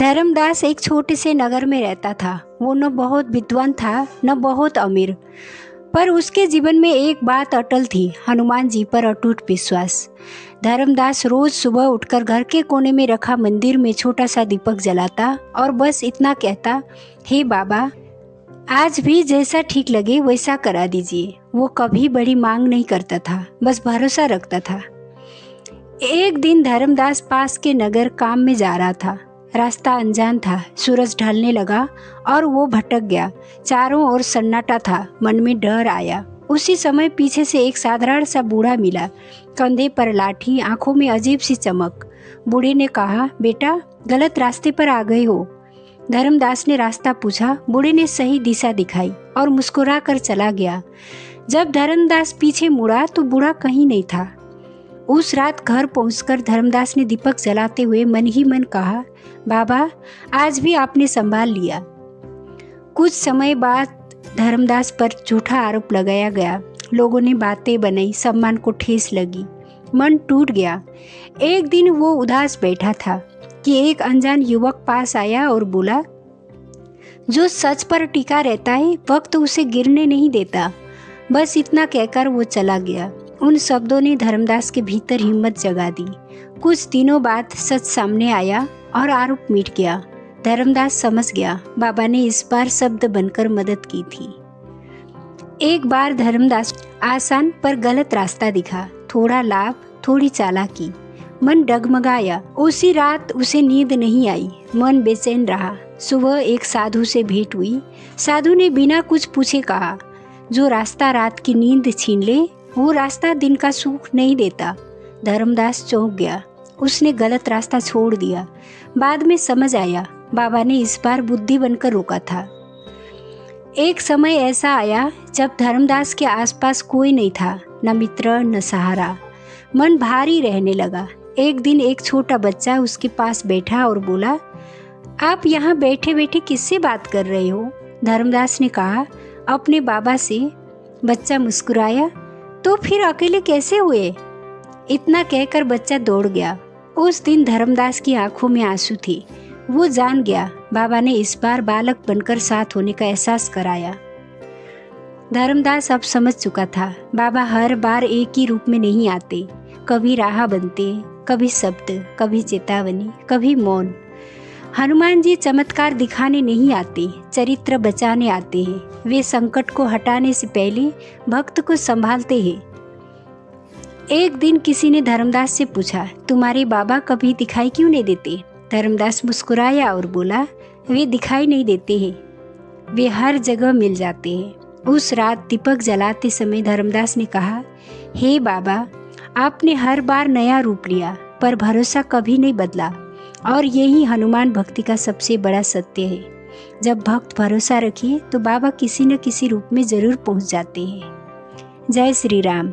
धर्मदास एक छोटे से नगर में रहता था। वो न बहुत विद्वान था न बहुत अमीर, पर उसके जीवन में एक बात अटल थी, हनुमान जी पर अटूट विश्वास। धर्मदास रोज सुबह उठकर घर के कोने में रखा मंदिर में छोटा सा दीपक जलाता और बस इतना कहता, हे बाबा, आज भी जैसा ठीक लगे वैसा करा दीजिए। वो कभी बड़ी मांग नहीं करता था, बस भरोसा रखता था। एक दिन धर्मदास पास के नगर काम में जा रहा था। रास्ता अनजान था, सूरज ढलने लगा और वो भटक गया। चारों ओर सन्नाटा था, मन में डर आया। उसी समय पीछे से एक साधारण सा बूढ़ा मिला, कंधे पर लाठी, आंखों में अजीब सी चमक। बूढ़े ने कहा, बेटा, गलत रास्ते पर आ गए हो। धर्मदास ने रास्ता पूछा। बूढ़े ने सही दिशा दिखाई और मुस्कुरा कर चला गया। जब धर्मदास पीछे मुड़ा तो बूढ़ा कहीं नहीं था। उस रात घर पहुंचकर धर्मदास ने दीपक जलाते हुए मन ही मन कहा, बाबा, आज भी आपने संभाल लिया। कुछ समय बाद धर्मदास पर झूठा आरोप लगाया गया। लोगों ने बातें बनाई, सम्मान को ठेस लगी, मन टूट गया। एक दिन वो उदास बैठा था कि एक अनजान युवक पास आया और बोला, जो सच पर टिका रहता है वक्त उसे गिरने नहीं देता। बस इतना कहकर वो चला गया। उन शब्दों ने धर्मदास के भीतर हिम्मत जगा दी। कुछ दिनों बाद सच सामने आया और आरोप मिट गया। धर्मदास समझ गया, बाबा ने इस बार शब्द बनकर मदद की थी। एक बार धर्मदास आसान पर गलत रास्ता दिखा, थोड़ा लाभ, थोड़ी चालाकी। मन डगमगाया। उसी रात उसे नींद नहीं आई, मन बेचैन रहा। सुबह एक साधु से भेंट हुई। साधु ने बिना कुछ पूछे कहा, जो रास्ता रात की नींद छीन ले वो रास्ता दिन का सुख नहीं देता। धर्मदास चौंक गया। उसने गलत रास्ता छोड़ दिया। बाद में समझ आया, बाबा ने इस बार बुद्धि बनकर रोका था। एक समय ऐसा आया जब धर्मदास के आसपास कोई नहीं था, न मित्र न सहारा। मन भारी रहने लगा। एक दिन एक छोटा बच्चा उसके पास बैठा और बोला, आप यहाँ बैठे बैठे किससे बात कर रहे हो? धर्मदास ने कहा, अपने बाबा से। बच्चा मुस्कुराया, तो फिर अकेले कैसे हुए? इतना कहकर बच्चा दौड़ गया। उस दिन धर्मदास की आंखों में आंसू थे। वो जान गया, बाबा ने इस बार बालक बनकर साथ होने का एहसास कराया। धर्मदास अब समझ चुका था, बाबा हर बार एक ही रूप में नहीं आते। कभी राह बनते, कभी शब्द, कभी चेतावनी, कभी मौन। हनुमान जी चमत्कार दिखाने नहीं आते, चरित्र बचाने आते हैं। वे संकट को हटाने से पहले भक्त को संभालते हैं। एक दिन किसी ने धर्मदास से पूछा, तुम्हारे बाबा कभी दिखाई क्यों नहीं देते? धर्मदास मुस्कुराया और बोला, वे दिखाई नहीं देते हैं, वे हर जगह मिल जाते हैं। उस रात दीपक जलाते समय धर्मदास ने कहा, हे बाबा, आपने हर बार नया रूप लिया पर भरोसा कभी नहीं बदला। और यही हनुमान भक्ति का सबसे बड़ा सत्य है। जब भक्त भरोसा रखिए तो बाबा किसी न किसी रूप में जरूर पहुंच जाते हैं। जय श्री राम।